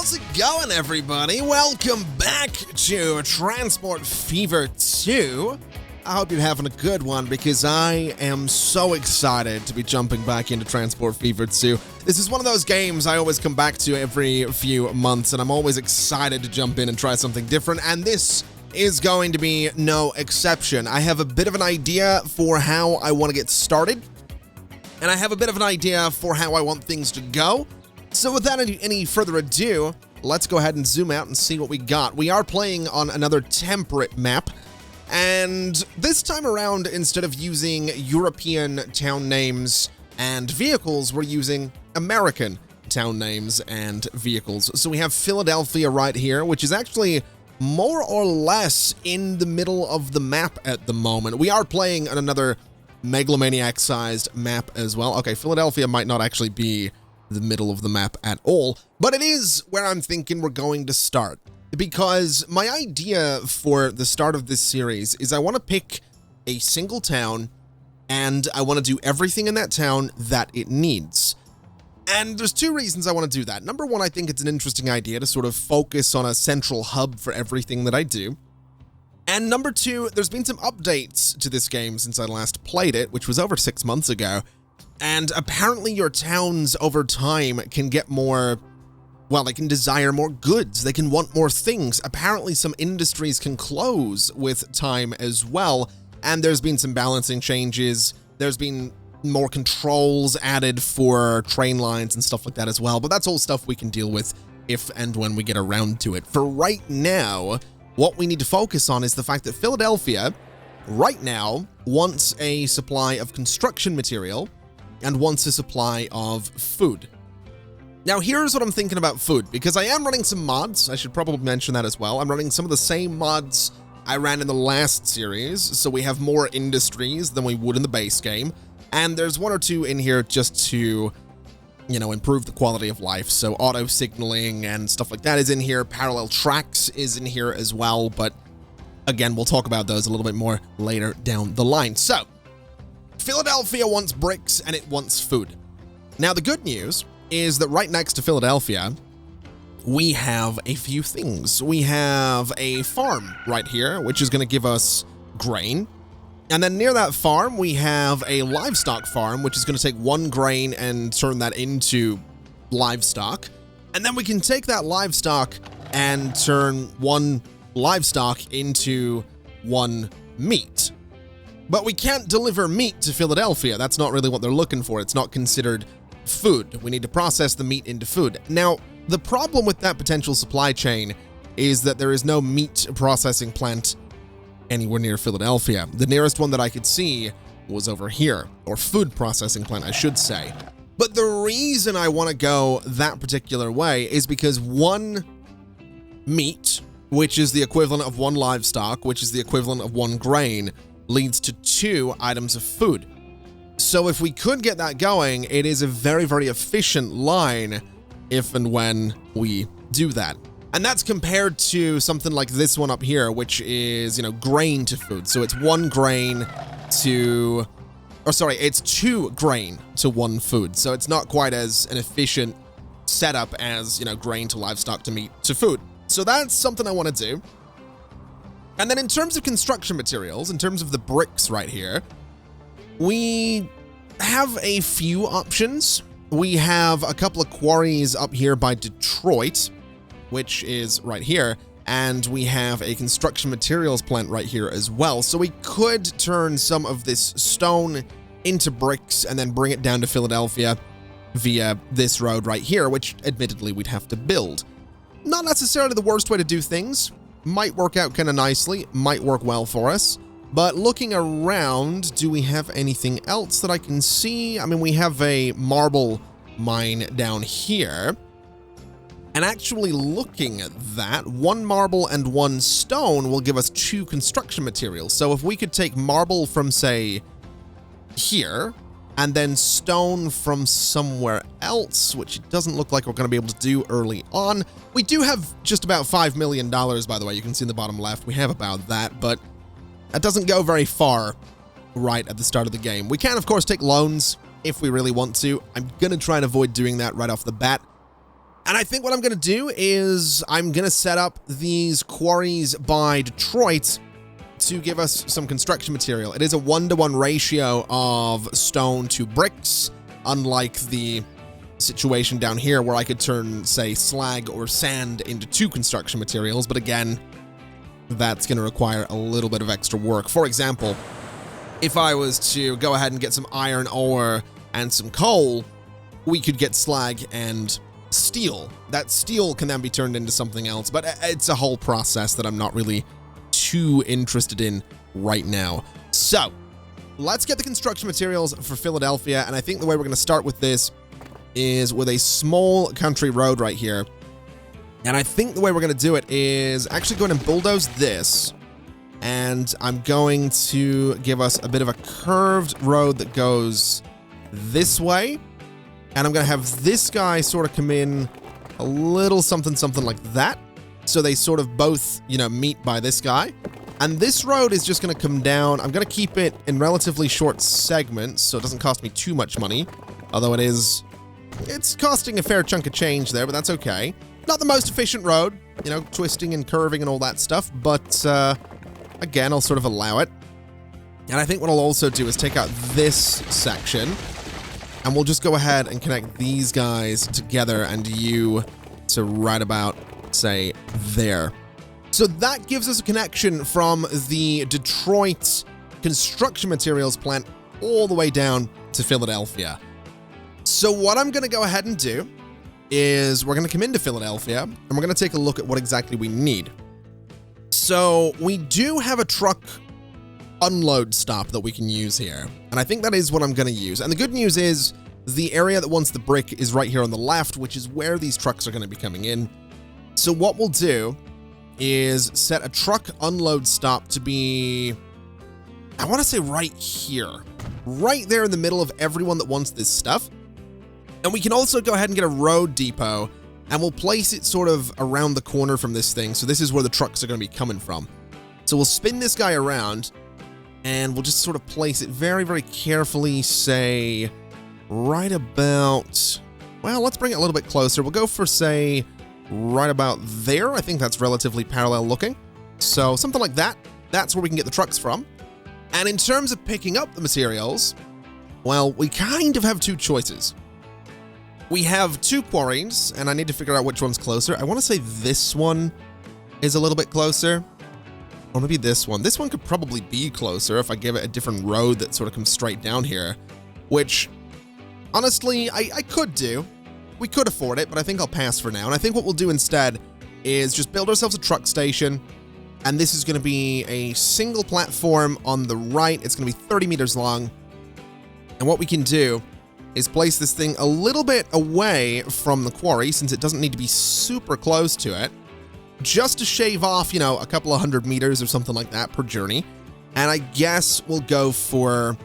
How's it going, everybody? Welcome back to Transport Fever 2. I hope you're having a good one because I am so excited to be jumping back into Transport Fever 2. This is one of those games I always come back to every few months, and I'm always excited to jump in and try something different, and this is going to be no exception. I have a bit of an idea for how I want to get started, and I have a bit of an idea for how I want things to go. So without any further ado, let's go ahead and zoom out and see what we got. We are playing on another temperate map, and this time around, instead of using European town names and vehicles, we're using American town names and vehicles. So we have Philadelphia right here, which is actually more or less in the middle of the map at the moment. We are playing on another megalomaniac-sized map as well. Okay, Philadelphia might not actually be the middle of the map at all, but it is where I'm thinking we're going to start, because my idea for the start of this series is I want to pick a single town and I want to do everything in that town that it needs. And there's two reasons I want to do that. Number one, I think it's an interesting idea to sort of focus on a central hub for everything that I do. And number two, there's been some updates to this game since I last played it, which was over 6 months ago. And apparently your towns over time can get more, well, they can desire more goods, they can want more things. Apparently some industries can close with time as well, and there's been some balancing changes. There's been more controls added for train lines and stuff like that as well, but that's all stuff we can deal with if and when we get around to it. For right now, what we need to focus on is the fact that Philadelphia, right now, wants a supply of construction material and wants a supply of food. Now, here's what I'm thinking about food, because I am running some mods. I should probably mention that as well. I'm running some of the same mods I ran in the last series, so we have more industries than we would in the base game, and there's one or two in here just to, you know, improve the quality of life. So auto signaling and stuff like that is in here. Parallel tracks is in here as well, but again, we'll talk about those a little bit more later down the line. So Philadelphia wants bricks and it wants food. Now, the good news is that right next to Philadelphia, we have a few things. We have a farm right here, which is going to give us grain. And then near that farm, we have a livestock farm, which is going to take one grain and turn that into livestock. And then we can take that livestock and turn one livestock into one meat. But we can't deliver meat to Philadelphia. That's not really what they're looking for. It's not considered food. We need to process the meat into food. Now, the problem with that potential supply chain is that there is no meat processing plant anywhere near Philadelphia. The nearest one that I could see was over here, or food processing plant, I should say. But the reason I want to go that particular way is because one meat, which is the equivalent of one livestock, which is the equivalent of one grain, leads to 2 items of food. So if we could get that going, it is a very, very efficient line if and when we do that. And that's compared to something like this one up here, which is, you know, grain to food. So it's 1 grain to, or sorry, it's 2 grain to 1 food. So it's not quite as an efficient setup as, you know, grain to livestock to meat to food. So that's something I want to do. And then in terms of construction materials, in terms of the bricks right here, we have a few options. We have a couple of quarries up here by Detroit, which is right here, and we have a construction materials plant right here as well. So we could turn some of this stone into bricks and then bring it down to Philadelphia via this road right here, which admittedly we'd have to build. Not necessarily the worst way to do things. Might work out kind of nicely, might work well for us. But looking around, do we have anything else that I can see? I mean, we have a marble mine down here. And actually looking at that, 1 marble and 1 stone will give us 2 construction materials. So if we could take marble from, say, here, and then stone from somewhere else, which it doesn't look like we're going to be able to do early on. We do have just about $5 million, by the way. You can see in the bottom left, we have about that, but that doesn't go very far right at the start of the game. We can, of course, take loans if we really want to. I'm going to try and avoid doing that right off the bat. And I think what I'm going to do is I'm going to set up these quarries by Detroit to give us some construction material. It is a 1-to-1 ratio of stone to bricks, unlike the situation down here where I could turn, say, slag or sand into 2 construction materials. But again, that's going to require a little bit of extra work. For example, if I was to go ahead and get some iron ore and some coal, we could get slag and steel. That steel can then be turned into something else, but it's a whole process that I'm not really too interested in right now. So let's get the construction materials for Philadelphia, and I think the way we're going to start with this is with a small country road right here. And I think the way we're going to do it is actually go ahead and bulldoze this, and I'm going to give us a bit of a curved road that goes this way, and I'm going to have this guy sort of come in a little something like that, so they sort of both, you know, meet by this guy. And this road is just going to come down. I'm going to keep it in relatively short segments, so it doesn't cost me too much money, although it's costing a fair chunk of change there, but that's okay. Not the most efficient road, you know, twisting and curving and all that stuff, but again, I'll sort of allow it. And I think what I'll also do is take out this section, and we'll just go ahead and connect these guys together and you to right about, say, there. So that gives us a connection from the Detroit construction materials plant all the way down to Philadelphia. So what I'm going to go ahead and do is we're going to come into Philadelphia and we're going to take a look at what exactly we need. So we do have a truck unload stop that we can use here, and I think that is what I'm going to use. And the good news is the area that wants the brick is right here on the left, which is where these trucks are going to be coming in. So what we'll do is set a truck unload stop to be, I want to say right here, right there in the middle of everyone that wants this stuff. And we can also go ahead and get a road depot, and we'll place it sort of around the corner from this thing. So this is where the trucks are going to be coming from. So we'll spin this guy around, and we'll just sort of place it very, very carefully, say, right about, well, let's bring it a little bit closer. We'll go for, say, right about there. I think that's relatively parallel looking. So something like that. That's where we can get the trucks from. And in terms of picking up the materials, well, we kind of have 2 choices. We have 2 quarries, and I need to figure out which one's closer. I want to say this one is a little bit closer. Or maybe this one. This one could probably be closer if I give it a different road that sort of comes straight down here. Which, honestly, I could do. We could afford it, but I think I'll pass for now. And I think what we'll do instead is just build ourselves a truck station. And this is going to be a single platform on the right. It's going to be 30 meters long. And what we can do is place this thing a little bit away from the quarry, since it doesn't need to be super close to it, just to shave off, you know, a couple of 100 meters or something like that per journey. And I guess we'll go for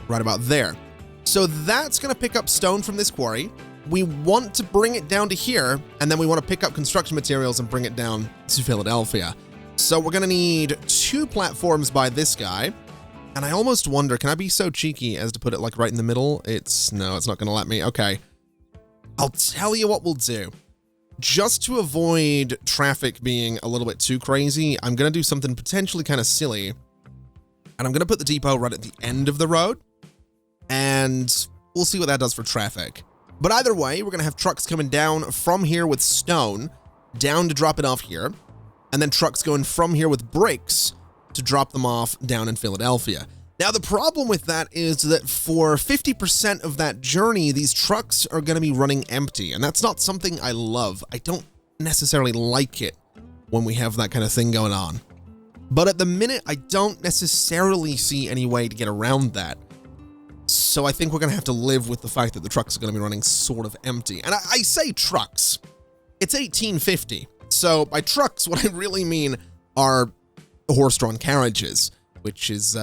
right about there. So that's going to pick up stone from this quarry. We want to bring it down to here, and then we want to pick up construction materials and bring it down to Philadelphia. So we're going to need 2 platforms by this guy. And I almost wonder, can I be so cheeky as to put it like right in the middle? No, it's not going to let me. Okay. I'll tell you what we'll do. Just to avoid traffic being a little bit too crazy, I'm going to do something potentially kind of silly. And I'm going to put the depot right at the end of the road. And we'll see what that does for traffic. But either way, we're going to have trucks coming down from here with stone, down to drop it off here. And then trucks going from here with bricks to drop them off down in Philadelphia. Now, the problem with that is that for 50% of that journey, these trucks are going to be running empty, and that's not something I love. I don't necessarily like it when we have that kind of thing going on. But at the minute, I don't necessarily see any way to get around that. So I think we're going to have to live with the fact that the trucks are going to be running sort of empty. And I say trucks. It's 1850. So by trucks, what I really mean are horse-drawn carriages, which is,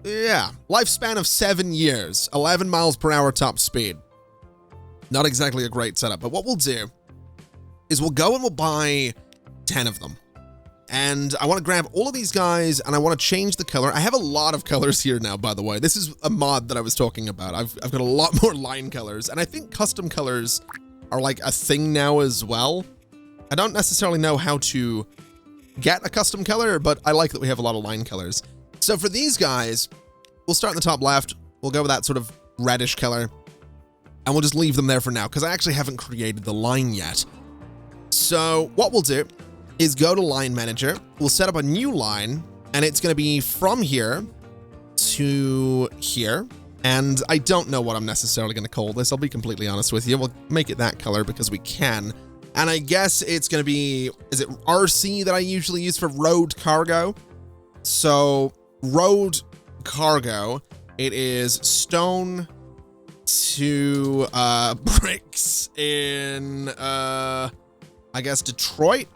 yeah, lifespan of 7 years, 11 miles per hour top speed. Not exactly a great setup, but what we'll do is we'll go and we'll buy 10 of them. And I want to grab all of these guys, and I want to change the color. I have a lot of colors here now, by the way. This is a mod that I was talking about. I've got a lot more line colors, and I think custom colors are like a thing now as well. I don't necessarily know how to get a custom color, but I like that we have a lot of line colors. So for these guys, we'll start in the top left. We'll go with that sort of reddish color, and we'll just leave them there for now because I actually haven't created the line yet. So what we'll do is go to line manager. We'll set up a new line, and it's going to be from here to here. And I don't know what I'm necessarily going to call this. I'll be completely honest with you. We'll make it that color because we can. And I guess it's going to be, is it RC that I usually use for road cargo? So road cargo, it is stone to bricks in, I guess Detroit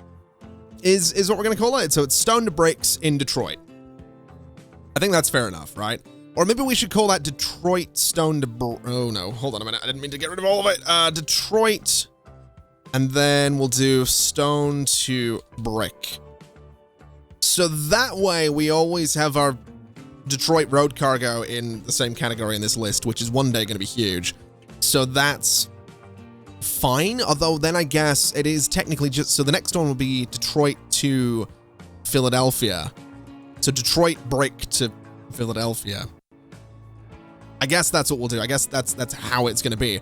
is what we're going to call it. So it's stone to bricks in Detroit. I think that's fair enough, right? Or maybe we should call that Detroit stone to oh no, hold on a minute. I didn't mean to get rid of all of it. Detroit, and then we'll do stone to brick. So that way we always have our Detroit road cargo in the same category in this list, which is one day going to be huge. So that's fine. Although then I guess it is technically just, so the next one will be Detroit to Philadelphia. So Detroit brick to Philadelphia. I guess that's what we'll do. I guess that's how it's going to be.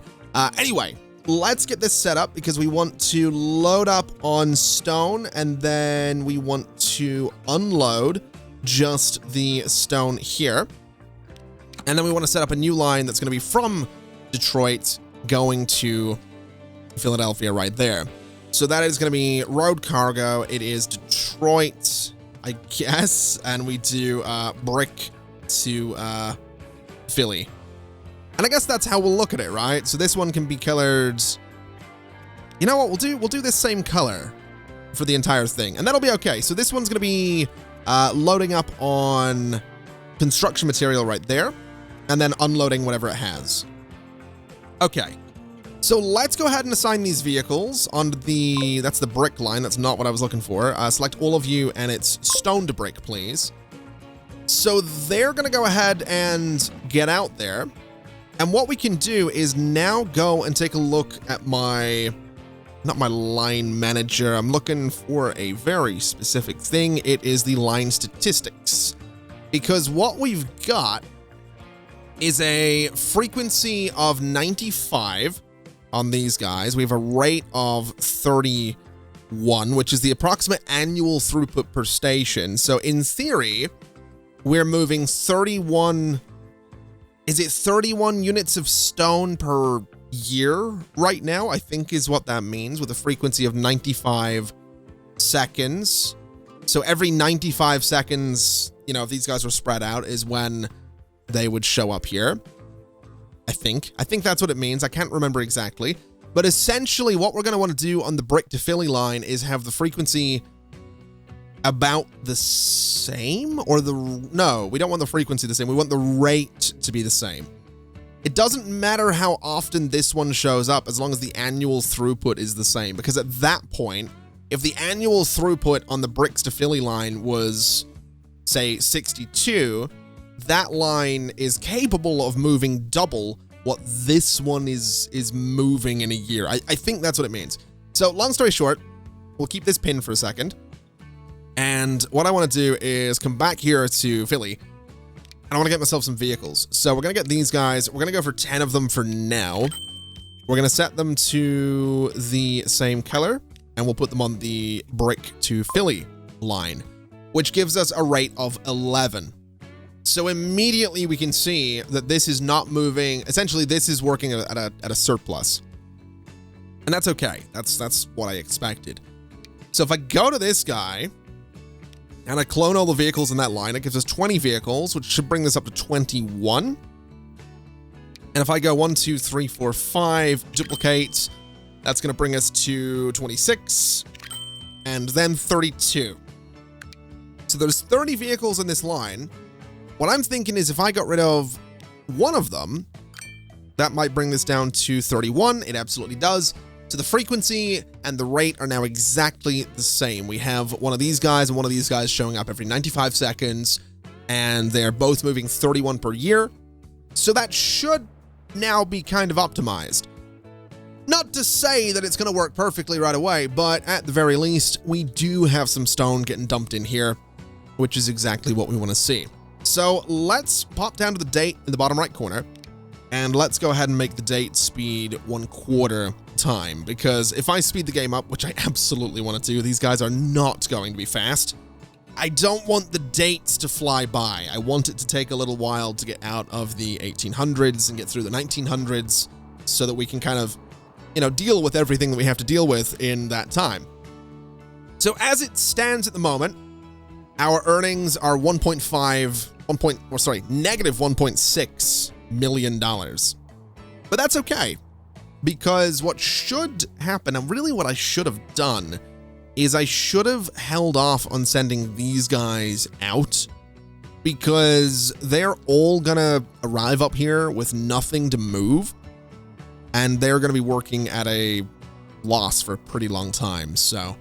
Anyway, let's get this set up because we want to load up on stone, and then we want to unload just the stone here. And then we want to set up a new line that's going to be from Detroit going to Philadelphia right there. So that is going to be road cargo. It is Detroit, I guess, and we do brick to Philly. And I guess that's how we'll look at it, right? So this one can be colored. You know what we'll do? We'll do this same color for the entire thing, and that'll be okay. So this one's going to be loading up on construction material right there, and then unloading whatever it has. Okay. So let's go ahead and assign these vehicles on the, that's the brick line. That's not what I was looking for. Select all of you, and it's stone to brick, please. So they're going to go ahead and get out there. And what we can do is now go and take a look at my, not my line manager. I'm looking for a very specific thing. It is the line statistics. Because what we've got is a frequency of 95 on these guys. We have a rate of 31, which is the approximate annual throughput per station. So in theory, we're moving 31, is it 31 units of stone per year right now? I think is what that means, with a frequency of 95 seconds. So every 95 seconds, you know, if these guys were spread out, is when they would show up here. I think that's what it means. I can't remember exactly. But essentially what we're going to want to do on the brick to Philly line is have the frequency about the same, or no, we don't want the frequency the same. We want the rate to be the same. It doesn't matter how often this one shows up as long as the annual throughput is the same, because at that point, if the annual throughput on the bricks to Philly line was, say, 62, that line is capable of moving double what this one is moving in a year. I think that's what it means. So long story short, we'll keep this pin for a second. And what I want to do is come back here to Philly, and I want to get myself some vehicles. So we're going to get these guys. We're going to go for 10 of them for now. We're going to set them to the same color, and we'll put them on the brick to Philly line, which gives us a rate of 11. So immediately we can see that this is not moving. Essentially, this is working at a surplus. And that's okay. That's what I expected. So if I go to this guy, and I clone all the vehicles in that line, it gives us 20 vehicles, which should bring this up to 21. And if I go 1, 2, 3, 4, 5, duplicate, that's going to bring us to 26, and then 32. So there's 30 vehicles in this line. What I'm thinking is if I got rid of one of them, that might bring this down to 31. It absolutely does. So the frequency and the rate are now exactly the same. We have one of these guys and one of these guys showing up every 95 seconds, and they're both moving 31 per year. So that should now be kind of optimized. Not to say that it's going to work perfectly right away, but at the very least, we do have some stone getting dumped in here, which is exactly what we want to see. So let's pop down to the date in the bottom right corner, and let's go ahead and make the date speed 1/4 time, because if I speed the game up, which I absolutely want to do, these guys are not going to be fast. I don't want the dates to fly by. I want it to take a little while to get out of the 1800s and get through the 1900s so that we can kind of, you know, deal with everything that we have to deal with in that time. So as it stands at the moment, our earnings are negative $1.6 million. But that's okay, because what should happen, and really what I should have done, is I should have held off on sending these guys out, because they're all gonna arrive up here with nothing to move, and they're gonna be working at a loss for a pretty long time. So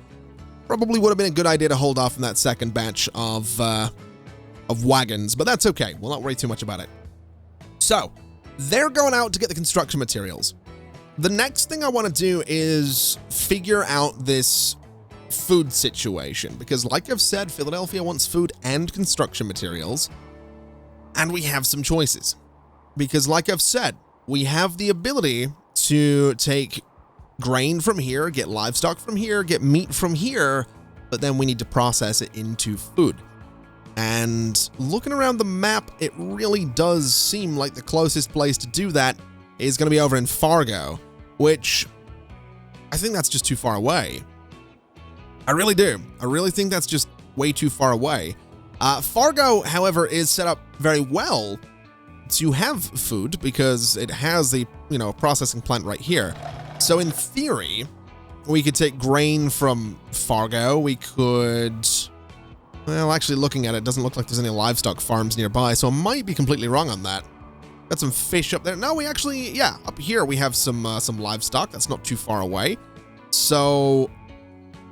probably would have been a good idea to hold off on that second batch of wagons, but that's okay. We'll not worry too much about it. So they're going out to get the construction materials. The next thing I want to do is figure out this food situation, because like I've said, Philadelphia wants food and construction materials, and we have some choices. Because like I've said, we have the ability to take grain from here, get livestock from here, get meat from here, but then we need to process it into food. And looking around the map, it really does seem like the closest place to do that is going to be over in Fargo, which I think that's just too far away. I really do. I really think that's just way too far away. Fargo, however, is set up very well to have food because it has the, you know, processing plant right here. So in theory, we could take grain from Fargo. We could, well, actually looking at it, doesn't look like there's any livestock farms nearby, so I might be completely wrong on that. Got some fish up there. No, we actually, yeah, up here we have some livestock. That's not too far away. So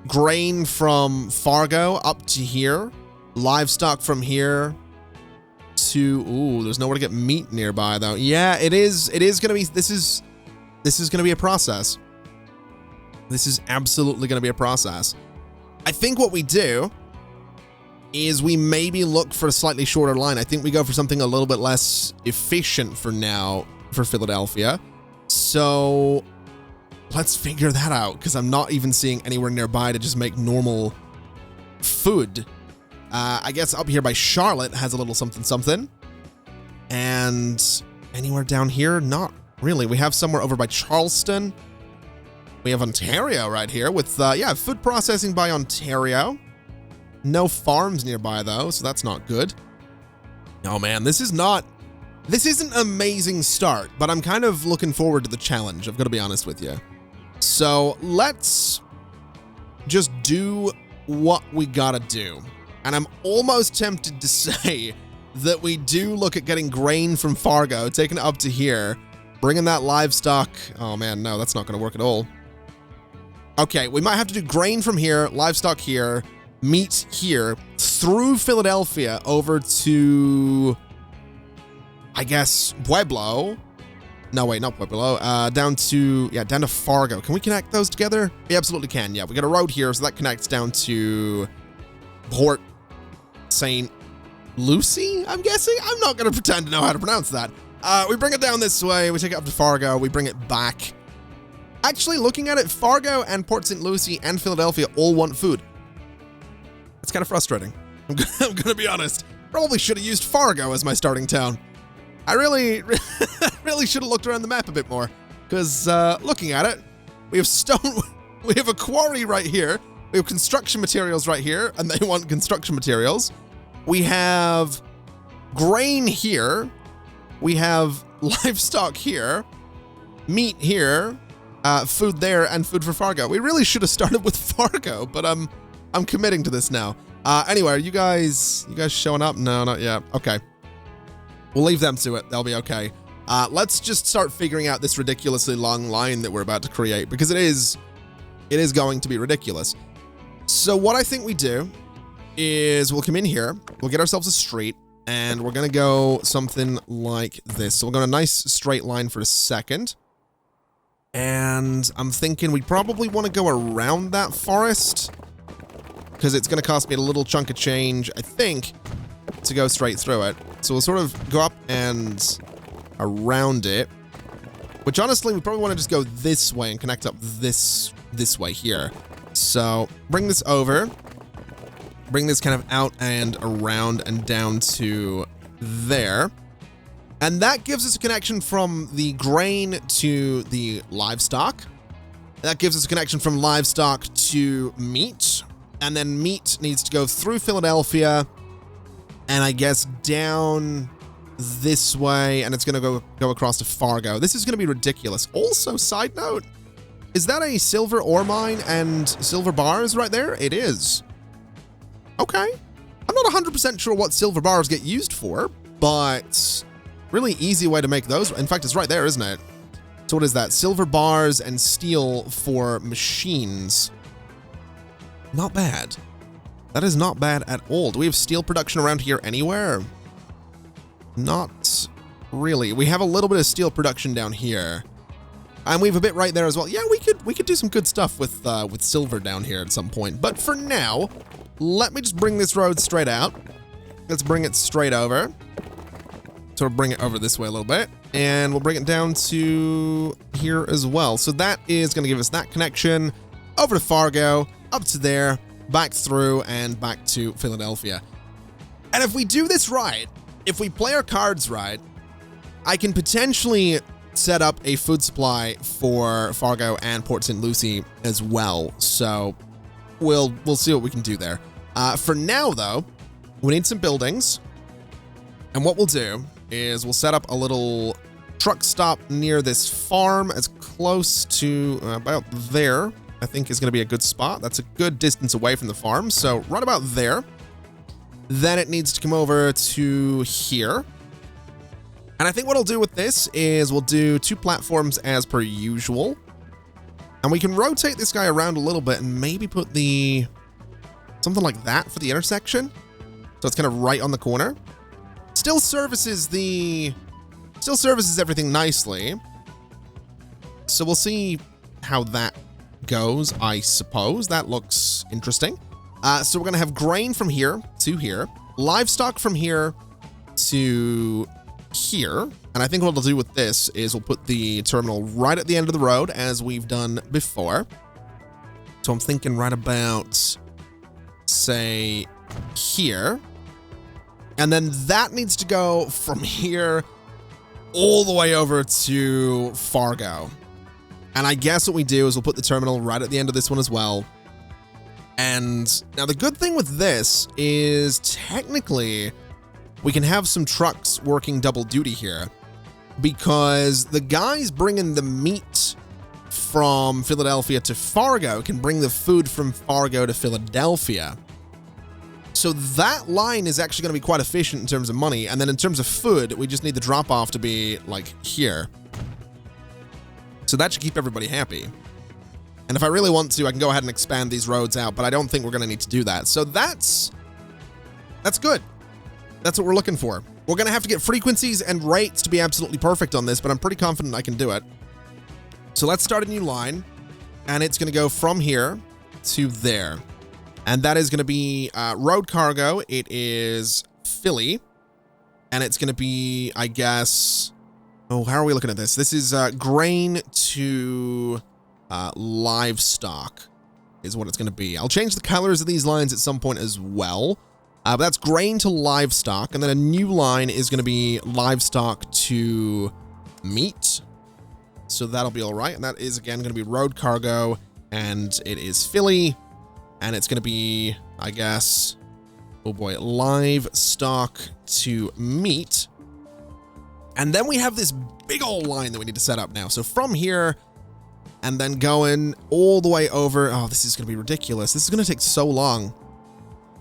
grain from Fargo up to here, livestock from here to, ooh, there's nowhere to get meat nearby though. Yeah, it is going to be, this is going to be a process. This is absolutely going to be a process. I think what we do is we maybe look for a slightly shorter line. I think we go for something a little bit less efficient for now for Philadelphia. So let's figure that out, because I'm not even seeing anywhere nearby to just make normal food. I guess up here by Charlotte has a little something. And anywhere down here, not really. We have somewhere over by Charleston. We have Ontario right here with, yeah, food processing by Ontario. No farms nearby though, so that's not good. Oh man, this isn't an amazing start, but I'm kind of looking forward to the challenge, I've got to be honest with you. So let's just do what we gotta do. And I'm almost tempted to say that we do look at getting grain from Fargo, taking it up to here, bringing that livestock. Oh man, no, that's not gonna work at all. Okay, we might have to do grain from here, livestock here, meet here, through Philadelphia over to, I guess, Pueblo. No, wait, not Pueblo. Down to Fargo. Can we connect those together? We absolutely can. Yeah, we got a road here, so that connects down to Port St. Lucie, I'm guessing? I'm not going to pretend to know how to pronounce that. We bring it down this way, we take it up to Fargo, we bring it back. Actually, looking at it, Fargo and Port St. Lucie and Philadelphia all want food. It's kind of frustrating. I'm gonna be honest. Probably should have used Fargo as my starting town. I really should have looked around the map a bit more, because looking at it, we have stone, we have a quarry right here, we have construction materials right here, and they want construction materials. We have grain here, we have livestock here, meat here, food there, and food for Fargo. We really should have started with Fargo, but I'm committing to this now. Anyway, are you guys showing up? No, not yet. Okay. We'll leave them to it. They'll be okay. Let's just start figuring out this ridiculously long line that we're about to create, because it is going to be ridiculous. So what I think we do is we'll come in here, we'll get ourselves a street, and we're going to go something like this. So we'll go on a nice straight line for a second. And I'm thinking we probably want to go around that forest, because it's going to cost me a little chunk of change, I think, to go straight through it. So we'll sort of go up and around it, which honestly, we probably want to just go this way and connect up this way here. So bring this over, bring this kind of out and around and down to there. And that gives us a connection from the grain to the livestock. That gives us a connection from livestock to meat. And then meat needs to go through Philadelphia and I guess down this way, and it's going to go across to Fargo. This is going to be ridiculous. Also, side note, is that a silver ore mine and silver bars right there? It is. Okay. I'm not 100% sure what silver bars get used for, but really easy way to make those. In fact, it's right there, isn't it? So what is that? Silver bars and steel for machines. Not bad. That is not bad at all. Do we have steel production around here anywhere? Not really. We have a little bit of steel production down here. And we have a bit right there as well. Yeah, we could do some good stuff with silver down here at some point. But for now, let me just bring this road straight out. Let's bring it straight over. Sort of bring it over this way a little bit. And we'll bring it down to here as well. So that is going to give us that connection over to Fargo, up to there, back through, and back to Philadelphia. And if we do this right, if we play our cards right, I can potentially set up a food supply for Fargo and Port St. Lucie as well. So we'll see what we can do there. For now, though, we need some buildings. And what we'll do is we'll set up a little truck stop near this farm as close to about there, I think is going to be a good spot. That's a good distance away from the farm. So right about there. Then it needs to come over to here. And I think what I'll do with this is we'll do 2 platforms as per usual. And we can rotate this guy around a little bit and maybe put something like that for the intersection. So it's kind of right on the corner. Still services everything nicely. So we'll see how that goes, I suppose. That looks interesting. So we're going to have grain from here to here, livestock from here to here. And I think what we'll do with this is we'll put the terminal right at the end of the road as we've done before. So I'm thinking right about, say, here. And then that needs to go from here all the way over to Fargo. And I guess what we do is we'll put the terminal right at the end of this one as well. And now the good thing with this is technically we can have some trucks working double duty here, because the guys bringing the meat from Philadelphia to Fargo can bring the food from Fargo to Philadelphia. So that line is actually going to be quite efficient in terms of money. And then in terms of food, we just need the drop off to be like here. So that should keep everybody happy. And if I really want to, I can go ahead and expand these roads out, but I don't think we're going to need to do that. So that's good. That's what we're looking for. We're going to have to get frequencies and rates to be absolutely perfect on this, but I'm pretty confident I can do it. So let's start a new line, and it's going to go from here to there. And that is going to be road cargo. It is Philly, and it's going to be, I guess, oh, how are we looking at this? This is grain to livestock is what it's going to be. I'll change the colors of these lines at some point as well. But that's grain to livestock. And then a new line is going to be livestock to meat. So that'll be all right. And that is, again, going to be road cargo. And it is Philly. And it's going to be, I guess, oh boy, livestock to meat. And then we have this big old line that we need to set up now. So from here and then going all the way over. Oh, this is going to be ridiculous. This is going to take so long.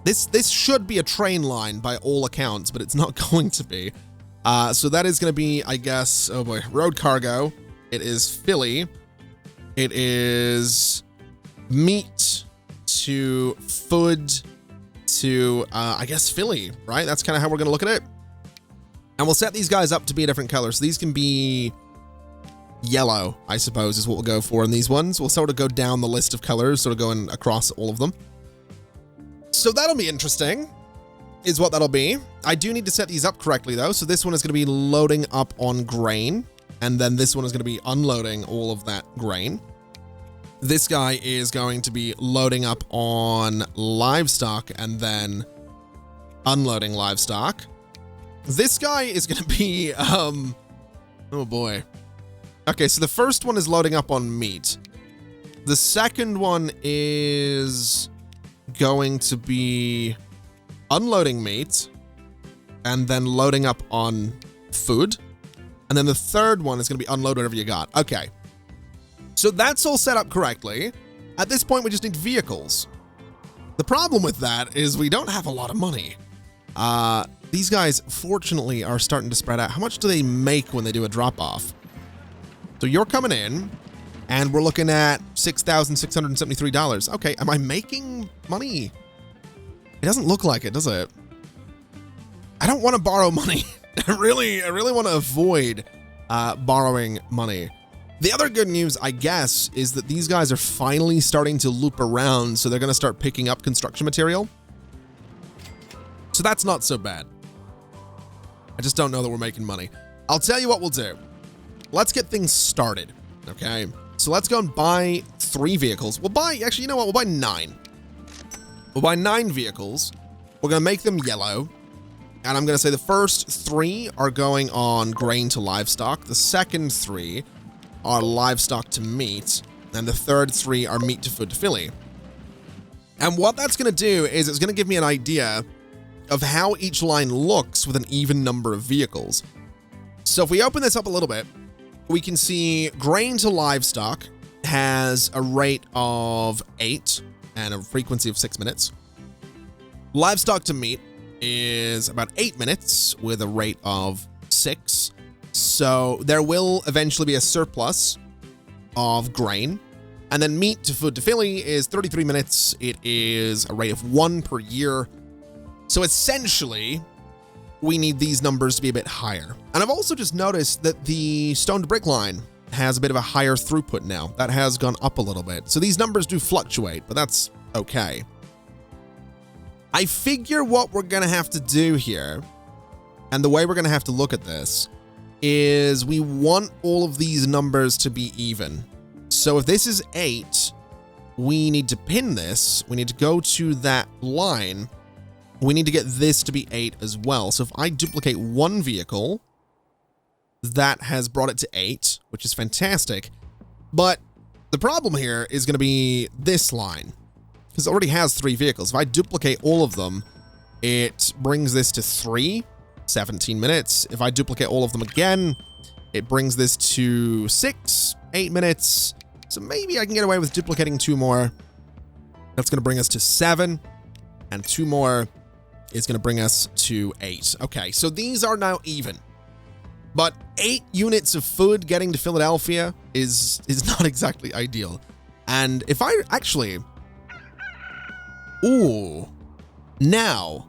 This should be a train line by all accounts, but it's not going to be. So that is going to be, I guess, oh boy, road cargo. It is Philly. It is meat to food to, I guess, Philly, right? That's kind of how we're going to look at it. And we'll set these guys up to be a different color. So these can be yellow, I suppose, is what we'll go for in these ones. We'll sort of go down the list of colors, sort of going across all of them. So that'll be interesting, is what that'll be. I do need to set these up correctly, though. So this one is going to be loading up on grain, and then this one is going to be unloading all of that grain. This guy is going to be loading up on livestock and then unloading livestock. This guy is going to be, oh boy. Okay, so the first one is loading up on meat. The second one is going to be unloading meat and then loading up on food. And then the third one is going to be unload whatever you got. Okay. So that's all set up correctly. At this point, we just need vehicles. The problem with that is we don't have a lot of money. These guys, fortunately, are starting to spread out. How much do they make when they do a drop-off? So you're coming in, and we're looking at $6,673. Okay, am I making money? It doesn't look like it, does it? I don't want to borrow money. I really want to avoid borrowing money. The other good news, I guess, is that these guys are finally starting to loop around, so they're going to start picking up construction material. So that's not so bad. I just don't know that we're making money. I'll tell you what we'll do. Let's get things started, okay? So let's go and buy 3 vehicles. We'll buy, actually, you know what? We'll buy 9. We'll buy 9 vehicles. We're going to make them yellow. And I'm going to say the first 3 are going on grain to livestock. The second 3 are livestock to meat. And the third 3 are meat to food to filly. And what that's going to do is it's going to give me an idea of how each line looks with an even number of vehicles. So if we open this up a little bit, we can see grain to livestock has a rate of 8 and a frequency of 6 minutes. Livestock to meat is about 8 minutes with a rate of 6. So there will eventually be a surplus of grain. And then meat to food to filly is 33 minutes. It is a rate of 1 per year. So essentially, we need these numbers to be a bit higher. And I've also just noticed that the stone to brick line has a bit of a higher throughput now. That has gone up a little bit. So these numbers do fluctuate, but that's okay. I figure what we're going to have to do here, and the way we're going to have to look at this, is we want all of these numbers to be even. So if this is 8, we need to pin this. We need to go to that line. We need to get this to be 8 as well. So if I duplicate 1 vehicle, that has brought it to 8, which is fantastic. But the problem here is going to be this line, because it already has 3 vehicles. If I duplicate all of them, it brings this to 3, 17 minutes. If I duplicate all of them again, it brings this to 6, 8 minutes. So maybe I can get away with duplicating 2 more. That's going to bring us to 7, and 2 more is going to bring us to 8. Okay, so these are now even. But 8 units of food getting to Philadelphia is not exactly ideal. And if I actually... Ooh. Now,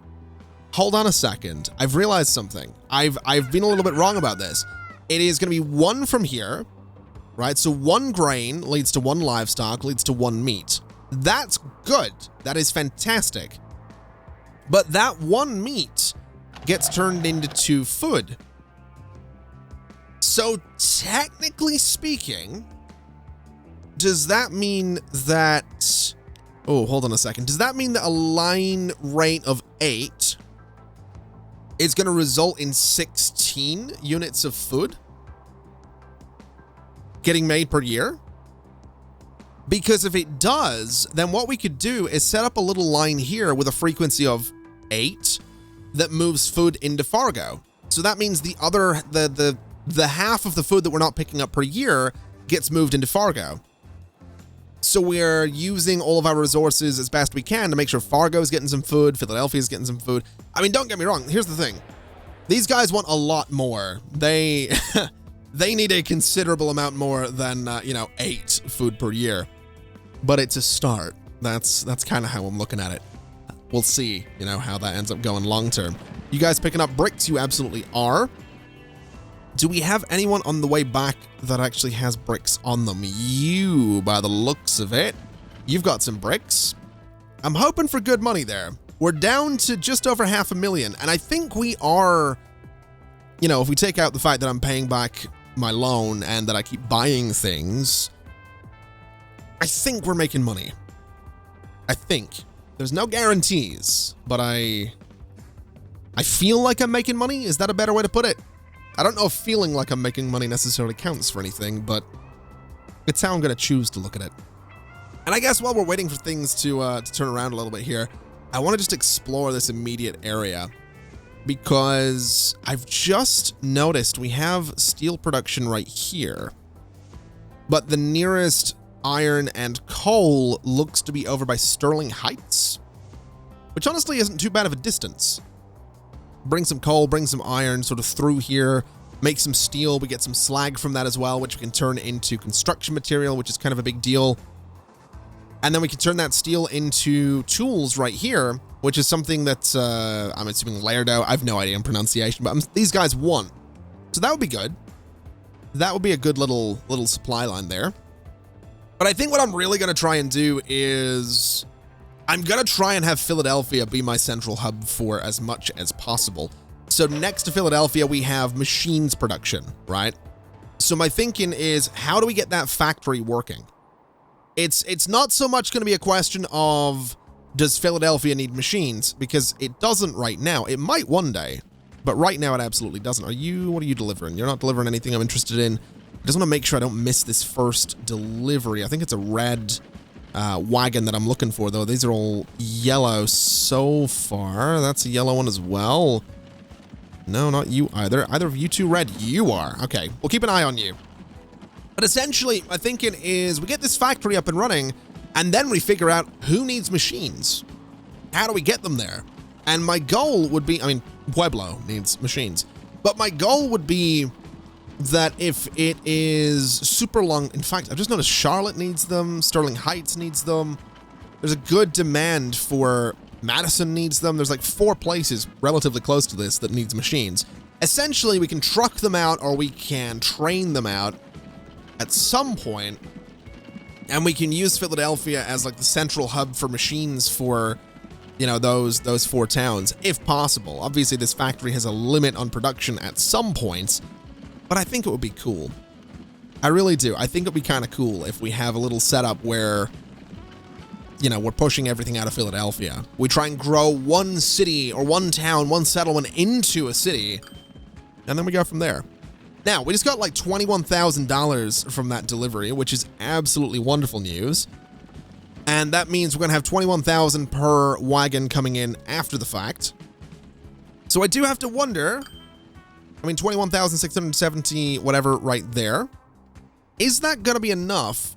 hold on a second. I've realized something. I've been a little bit wrong about this. It is going to be 1 from here, right? So 1 grain leads to 1 livestock, leads to 1 meat. That's good. That is fantastic. But that 1 meat gets turned into 2 food. So technically speaking, does that mean that... Oh, hold on a second. Does that mean that a line rate of 8 is going to result in 16 units of food getting made per year? Because if it does, then what we could do is set up a little line here with a frequency of 8 that moves food into Fargo. So that means the other, the half of the food that we're not picking up per year gets moved into Fargo. So we're using all of our resources as best we can to make sure Fargo's getting some food, Philadelphia's getting some food. I mean, don't get me wrong. Here's the thing. These guys want a lot more. They need a considerable amount more than, 8 food per year. But it's a start. That's kind of how I'm looking at it. We'll see, how that ends up going long term. You guys picking up bricks? You absolutely are. Do we have anyone on the way back that actually has bricks on them? You, by the looks of it. You've got some bricks. I'm hoping for good money there. We're down to just over 500,000, and I think we are, you know, if we take out the fact that I'm paying back my loan and that I keep buying things, I think we're making money. I think. There's no guarantees, but I feel like I'm making money. Is that a better way to put it? I don't know if feeling like I'm making money necessarily counts for anything, but it's how I'm going to choose to look at it. And I guess while we're waiting for things to turn around a little bit here, I want to just explore this immediate area because I've just noticed we have steel production right here, but the nearest iron and coal looks to be over by Sterling Heights, which honestly isn't too bad of a distance. Bring some coal, bring some iron sort of through here, make some steel. We get some slag from that as well, which we can turn into construction material, which is kind of a big deal. And then we can turn that steel into tools right here, which is something that I'm assuming Lairdo, I have no idea on pronunciation, but these guys want. So that would be good. That would be a good little supply line there. But I think what I'm really going to try and do is I'm going to try and have Philadelphia be my central hub for as much as possible. So next to Philadelphia, we have machines production, right? So my thinking is, how do we get that factory working? It's not so much going to be a question of, does Philadelphia need machines? Because it doesn't right now. It might one day, but right now it absolutely doesn't. What are you delivering? You're not delivering anything I'm interested in. I just want to make sure I don't miss this first delivery. I think it's a red wagon that I'm looking for, though. These are all yellow so far. That's a yellow one as well. No, not you either. Either of you two red. You are. Okay, we'll keep an eye on you. But essentially, my thinking is we get this factory up and running, and then we figure out who needs machines. How do we get them there? And my goal would be, I mean, Pueblo needs machines, but my goal would be that if it is super long, in fact, I've just noticed Charlotte needs them, Sterling Heights needs them. There's a good demand for Madison needs them. There's like 4 places relatively close to this that needs machines. Essentially, we can truck them out or we can train them out at some point, and we can use Philadelphia as like the central hub for machines for, you know, those 4 towns, if possible. Obviously, this factory has a limit on production at some points, but I think it would be cool. I really do. I think it would be kind of cool if we have a little setup where, you know, we're pushing everything out of Philadelphia. We try and grow one city or one town, one settlement into a city, and then we go from there. Now, we just got like $21,000 from that delivery, which is absolutely wonderful news. And that means we're going to have $21,000 per wagon coming in after the fact. So I do have to wonder, I mean, $21,670 whatever right there. Is that going to be enough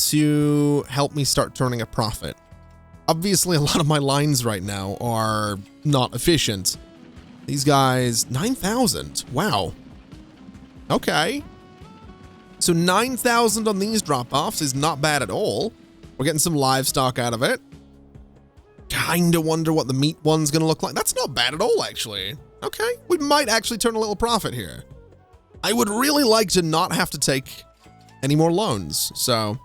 to help me start turning a profit? Obviously, a lot of my lines right now are not efficient. These guys, 9,000. Wow. Okay. So 9,000 on these drop-offs is not bad at all. We're getting some livestock out of it. Kinda wonder what the meat one's gonna look like. That's not bad at all, actually. Okay, we might actually turn a little profit here. I would really like to not have to take any more loans, so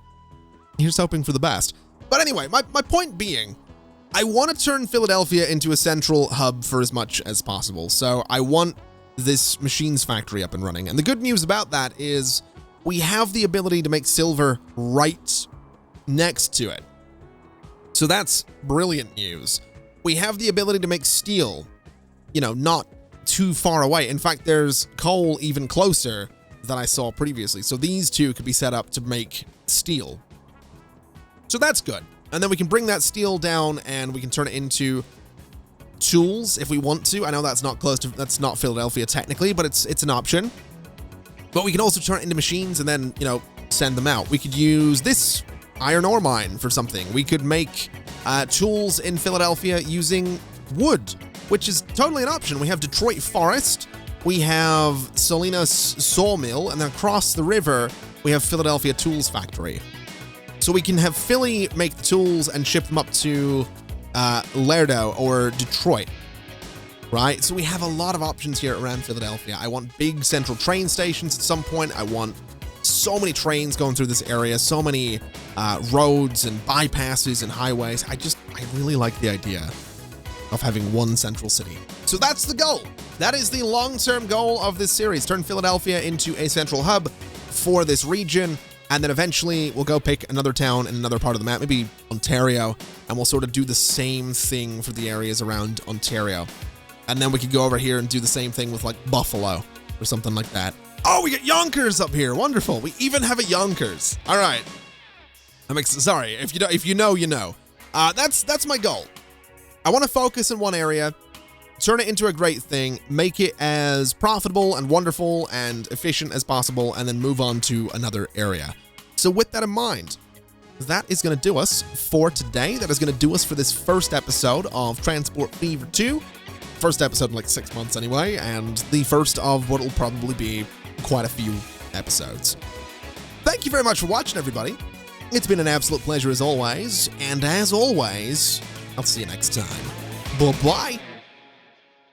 here's hoping for the best. But anyway, my point being, I want to turn Philadelphia into a central hub for as much as possible. So I want this machines factory up and running. And the good news about that is we have the ability to make silver right next to it. So that's brilliant news. We have the ability to make steel, you know, not too far away. In fact, there's coal even closer than I saw previously. So these two could be set up to make steel. So that's good. And then we can bring that steel down and we can turn it into tools if we want to. I know that's not close to, that's not Philadelphia technically, but it's an option. But we can also turn it into machines and then, you know, send them out. We could use this iron ore mine for something. We could make tools in Philadelphia using wood, which is totally an option. We have Detroit Forest, we have Salinas Sawmill, and then across the river, we have Philadelphia Tools Factory. So we can have Philly make the tools and ship them up to Lairdo or Detroit. right? So we have a lot of options here around Philadelphia. I want big central train stations at some point. I want so many trains going through this area, so many roads and bypasses and highways. I really like the idea of having one central city. So that's the goal. That is the long-term goal of this series. Turn Philadelphia into a central hub for this region. And then eventually we'll go pick another town in another part of the map, maybe Ontario, and we'll sort of do the same thing for the areas around Ontario. And then we could go over here and do the same thing with like Buffalo or something like that. Oh, we got Yonkers up here. Wonderful. We even have a Yonkers. All right. Sorry. If you know, you know. That's my goal. I want to focus in one area, turn it into a great thing, make it as profitable and wonderful and efficient as possible, and then move on to another area. So with that in mind, that is going to do us for today. That is going to do us for this first episode of Transport Fever 2. First episode in like 6 months anyway, and the first of what will probably be quite a few episodes. Thank you very much for watching, everybody. It's been an absolute pleasure as always, and as always, I'll see you next time. Bye-bye.